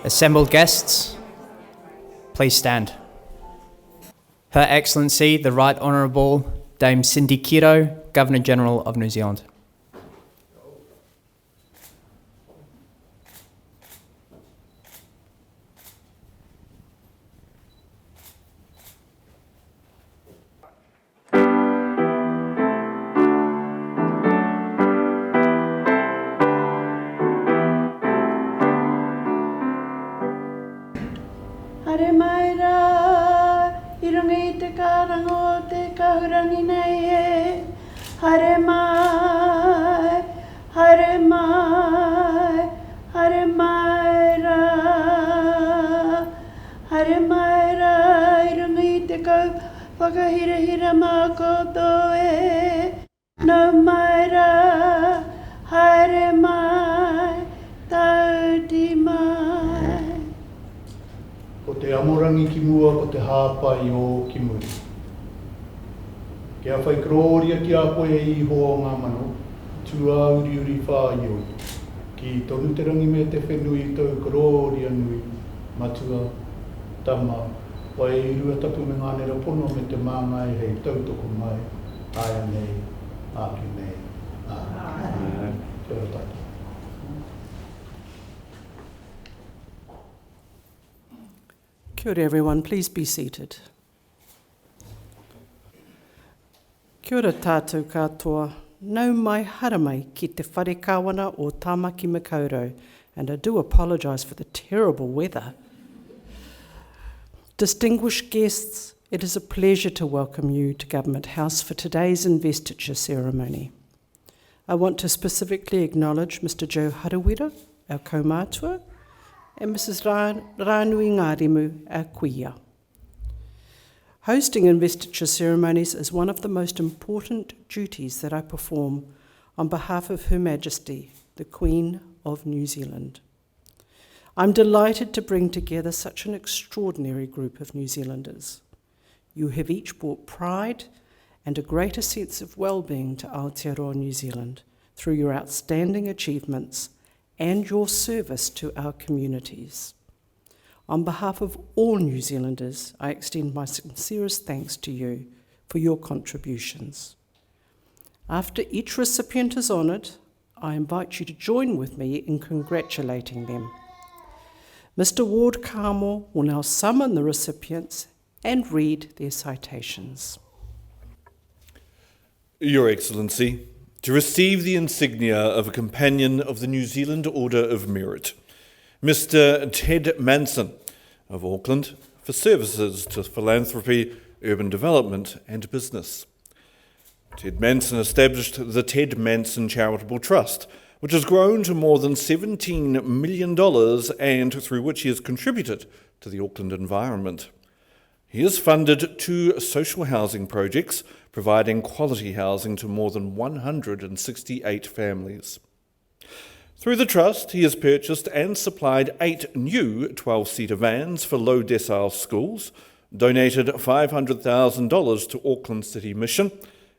Assembled guests, please stand. Her Excellency, the Right Honourable Dame Cindy Kiro, Governor-General of New Zealand. Hare mai rā, I runga I te kārango te kahurangi nei e. Hare mai, hare mai, hare mai rā. Hare mai rā, I runga I te kau whakahirahira mā koto e. No mai rā, hare mai, tauti mai. Ko te amorangi ki mua, ko te hāpai o ki muri. Kia whai kroria ki a koe I hoa ngā mano, tua uri uri whāio. Ki tonu te rangi me te whenui tau kroria nui, matua, tama, wai I rua tapu me ngānera pono me te māngai hei tautoko mai, aia nei, āki nei, āki nei. Kia ora tātou. Kia ora everyone, please be seated. Kia ora tātou katoa, nau mai haramai ki te whare kāwana o Tāmaki Makaurau, and I do apologise for the terrible weather. Distinguished guests, it is a pleasure to welcome you to Government House for today's investiture ceremony. I want to specifically acknowledge Mr Joe Harawira, our kaumātua, and Mrs. Rānui Ngārimu, our kuia. Hosting investiture ceremonies is one of the most important duties that I perform on behalf of Her Majesty, the Queen of New Zealand. I'm delighted to bring together such an extraordinary group of New Zealanders. You have each brought pride and a greater sense of well-being to Aotearoa New Zealand through your outstanding achievements and your service to our communities. On behalf of all New Zealanders, I extend my sincerest thanks to you for your contributions. After each recipient is honoured, I invite you to join with me in congratulating them. Mr Ward Carmore will now summon the recipients and read their citations. Your Excellency, to receive the insignia of a Companion of the New Zealand Order of Merit, Mr Ted Manson of Auckland, for services to philanthropy, urban development and business. Ted Manson established the Ted Manson Charitable Trust, which has grown to more than $17 million and through which he has contributed to the Auckland environment. He has funded 2 social housing projects, providing quality housing to more than 168 families. Through the Trust, he has purchased and supplied 8 new 12-seater vans for low decile schools, donated $500,000 to Auckland City Mission,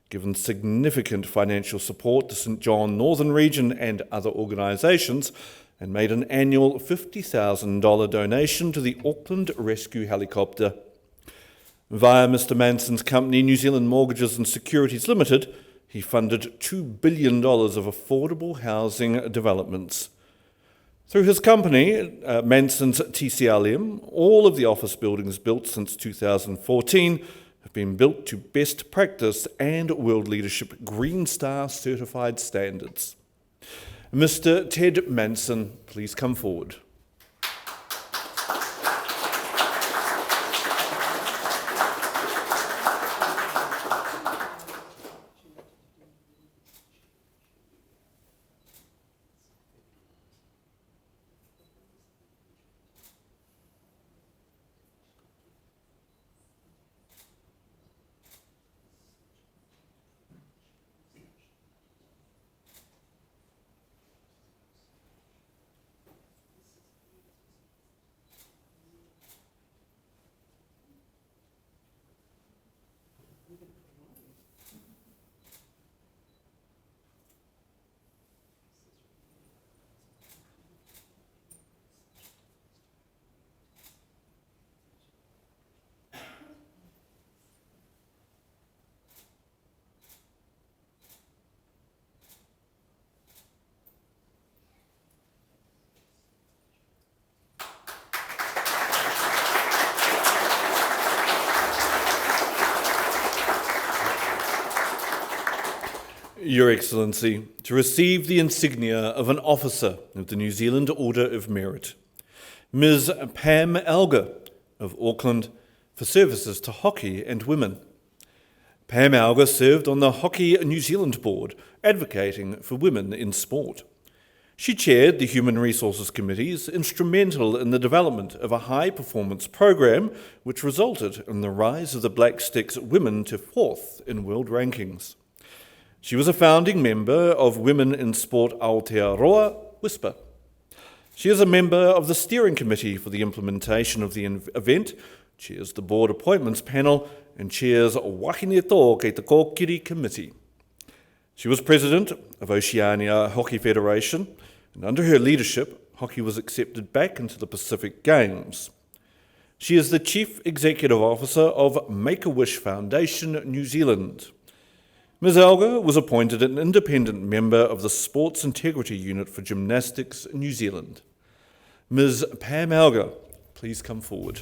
given significant financial support to St John Northern Region and other organisations, and made an annual $50,000 donation to the Auckland Rescue Helicopter. Via Mr Manson's company, New Zealand Mortgages and Securities Limited, he funded $2 billion of affordable housing developments. Through his company, Manson's TCLM, all of the office buildings built since 2014 have been built to best practice and World Leadership Green Star certified standards. Mr Ted Manson, please come forward. Your Excellency, to receive the insignia of an officer of the New Zealand Order of Merit, Ms. Pam Algo of Auckland for services to hockey and women. Pam Algo served on the Hockey New Zealand Board, advocating for women in sport. She chaired the Human Resources Committees, instrumental in the development of a high-performance program which resulted in the rise of the Black Sticks women to 4th in world rankings. She was a founding member of Women in Sport Aotearoa, Whisper. She is a member of the steering committee for the implementation of the event, chairs the board appointments panel, and chairs Wahine Tō kei te Kōkiri Committee. She was president of Oceania Hockey Federation, and under her leadership, hockey was accepted back into the Pacific Games. She is the Chief Executive Officer of Make-A-Wish Foundation New Zealand. Ms. Algo was appointed an independent member of the Sports Integrity Unit for Gymnastics New Zealand. Ms. Pam Algo, please come forward.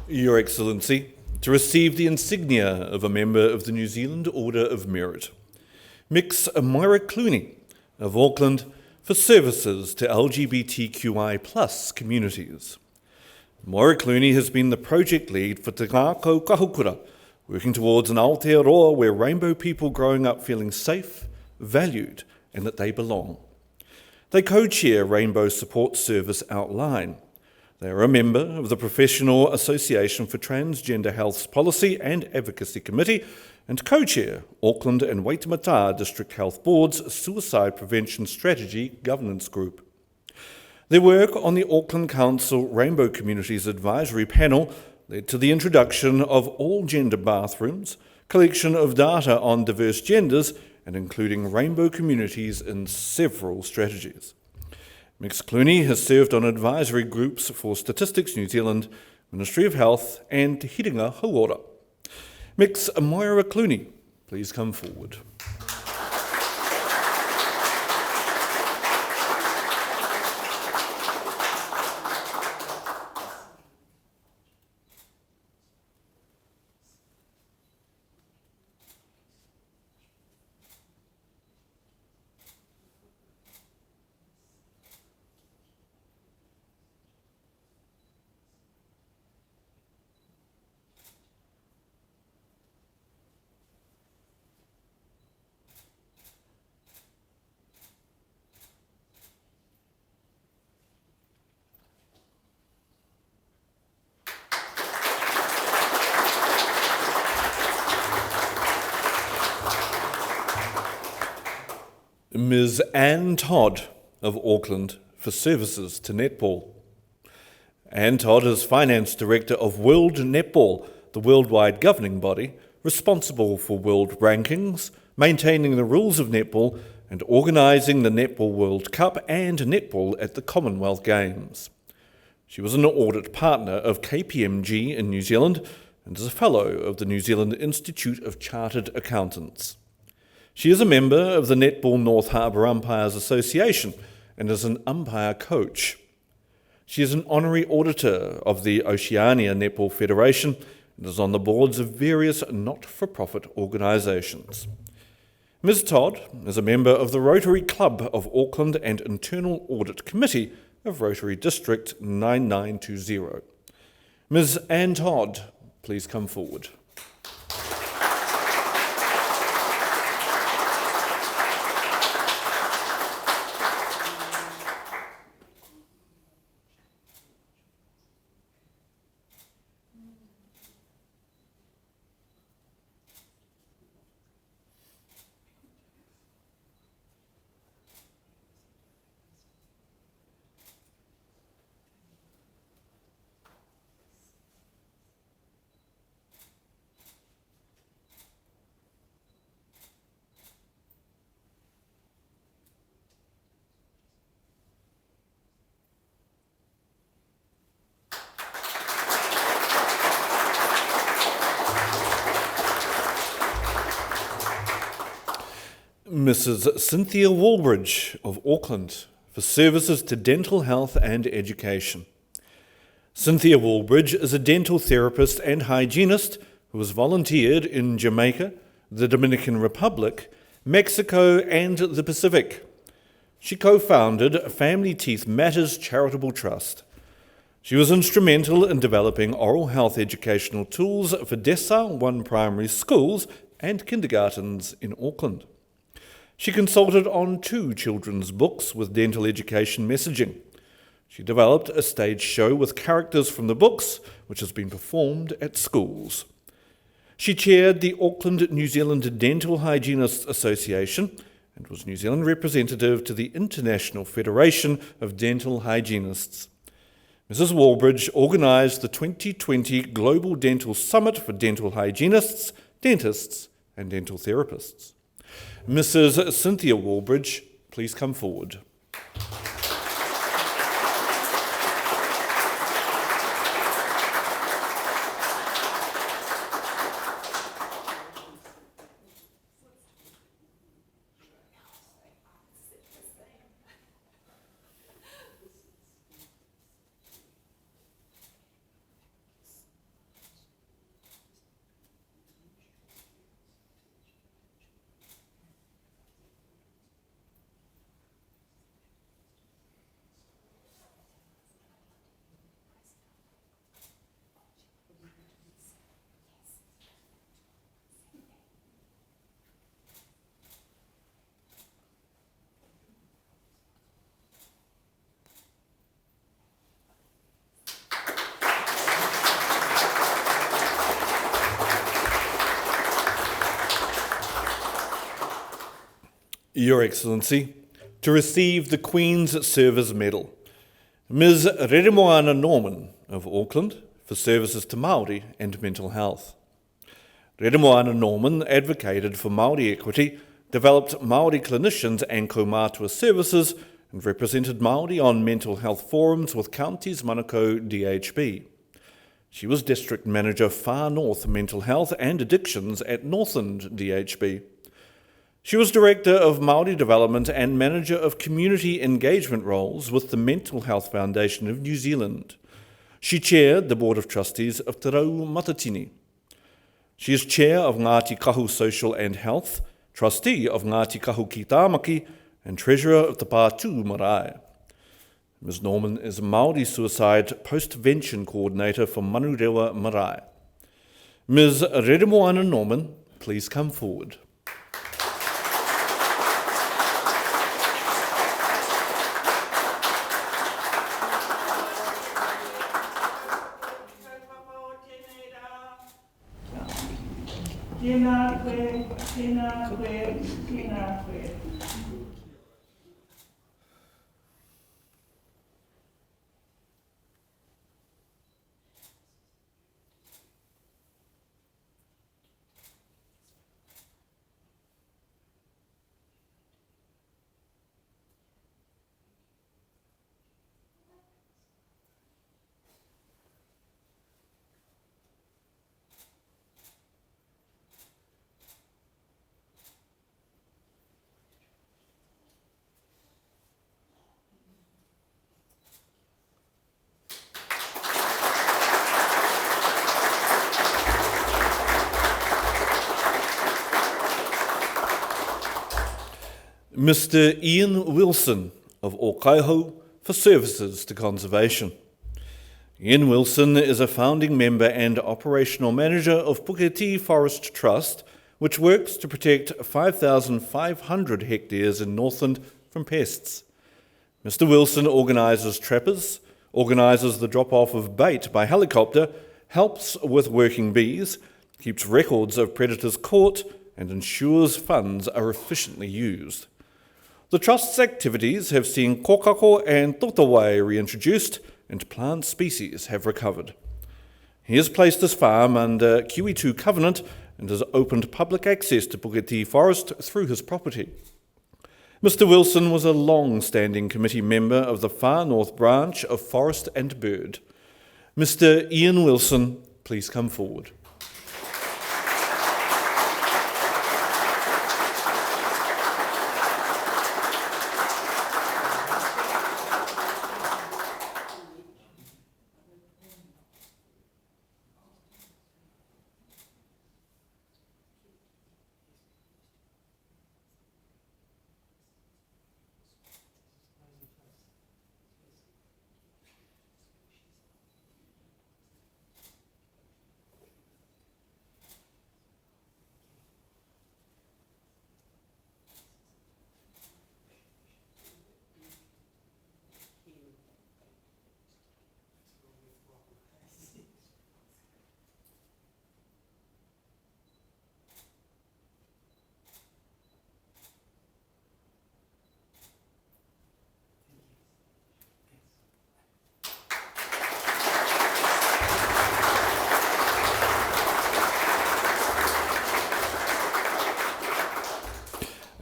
Your Excellency, to receive the insignia of a member of the New Zealand Order of Merit, Ms. Amira Clooney of Auckland for services to LGBTQI+ communities. Amira Clooney has been the project lead for Te Ngākau Kahukura, working towards an Aotearoa where rainbow people growing up feeling safe, valued, and that they belong. They co-chair Rainbow Support Service Outline. They are a member of the Professional Association for Transgender Health's Policy and Advocacy Committee and co-chair Auckland and Waitemata District Health Board's Suicide Prevention Strategy Governance Group. Their work on the Auckland Council Rainbow Communities Advisory Panel led to the introduction of all-gender bathrooms, collection of data on diverse genders, and including rainbow communities in several strategies. Ms. Clooney has served on advisory groups for Statistics New Zealand, Ministry of Health, and Te Hiringa Hauora. Ms. Amira Clooney, please come forward. Ms. Andi Todd of Auckland for services to netball. Andi Todd is Finance Director of World Netball, the worldwide governing body responsible for world rankings, maintaining the rules of netball, and organising the Netball World Cup and netball at the Commonwealth Games. She was an audit partner of KPMG in New Zealand and is a fellow of the New Zealand Institute of Chartered Accountants. She is a member of the Netball North Harbour Umpires Association and is an umpire coach. She is an honorary auditor of the Oceania Netball Federation and is on the boards of various not-for-profit organisations. Ms. Todd is a member of the Rotary Club of Auckland and Internal Audit Committee of Rotary District 9920. Ms. Andi Todd, please come forward. Mrs. Cynthia Woolbridge of Auckland for services to dental health and education. Cynthia Woolbridge is a dental therapist and hygienist who has volunteered in Jamaica, the Dominican Republic, Mexico, and the Pacific. She co-founded Family Teeth Matters Charitable Trust. She was instrumental in developing oral health educational tools for Desa 1 primary schools and kindergartens in Auckland. She consulted on 2 children's books with dental education messaging. She developed a stage show with characters from the books, which has been performed at schools. She chaired the Auckland New Zealand Dental Hygienists Association and was New Zealand representative to the International Federation of Dental Hygienists. Mrs. Woolbridge organised the 2020 Global Dental Summit for dental hygienists, dentists and dental therapists. Mrs. Cynthia Woolbridge, please come forward. Your Excellency, to receive the Queen's Service Medal, Ms. Remo Norman of Auckland for services to Māori and mental health. Remo Norman advocated for Māori equity, developed Māori clinicians and kaumātua services, and represented Māori on mental health forums with Counties Manukau DHB. She was District Manager Far North Mental Health and Addictions at Northland DHB. She was Director of Māori Development and Manager of Community Engagement roles with the Mental Health Foundation of New Zealand. She chaired the Board of Trustees of Te Rau Matatini. She is Chair of Ngāti Kahu Social and Health, Trustee of Ngāti Kahu ki Tāmaki, and Treasurer of the Pātū Marae. Ms. Norman is Māori Suicide Postvention Coordinator for Manurewa Marae. Ms. Reremoana Norman, please come forward. Tēnā koe, tēnā koe, tēnā koe. Mr. Ian Wilson of Ōkaihau for services to conservation. Ian Wilson is a founding member and operational manager of Puketi Forest Trust, which works to protect 5,500 hectares in Northland from pests. Mr. Wilson organises trappers, organises the drop-off of bait by helicopter, helps with working bees, keeps records of predators caught, and ensures funds are efficiently used. The Trust's activities have seen kokako and totawai reintroduced and plant species have recovered. He has placed his farm under QE2 covenant and has opened public access to Puketi Forest through his property. Mr. Wilson was a long-standing committee member of the Far North branch of Forest and Bird. Mr. Ian Wilson, please come forward.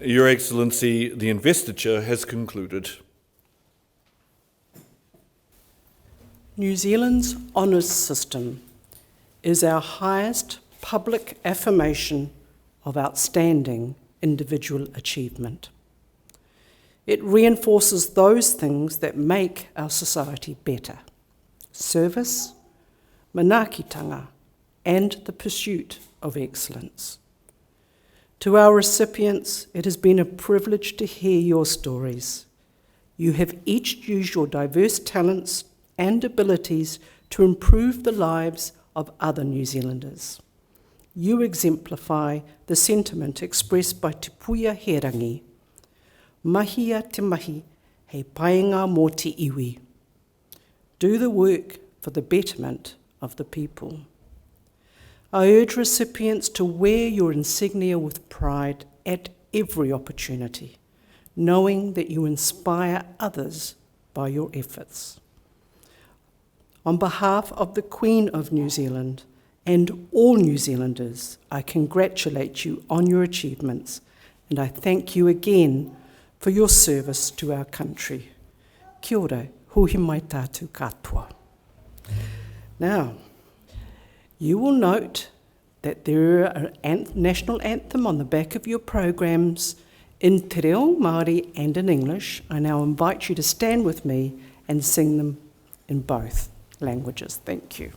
Your Excellency, the investiture has concluded. New Zealand's honours system is our highest public affirmation of outstanding individual achievement. It reinforces those things that make our society better: service, manaakitanga, and the pursuit of excellence. To our recipients, it has been a privilege to hear your stories. You have each used your diverse talents and abilities to improve the lives of other New Zealanders. You exemplify the sentiment expressed by Te Puia Herangi: mahia te mahi, hei paenga mō te iwi. Do the work for the betterment of the people. I urge recipients to wear your insignia with pride at every opportunity, knowing that you inspire others by your efforts. On behalf of the Queen of New Zealand and all New Zealanders, I congratulate you on your achievements, and I thank you again for your service to our country. Kia ora, huhi mai tātou katoa. Now, you will note that there are a national anthem on the back of your programs in Te Reo, Māori and in English. I now invite you to stand with me and sing them in both languages. Thank you.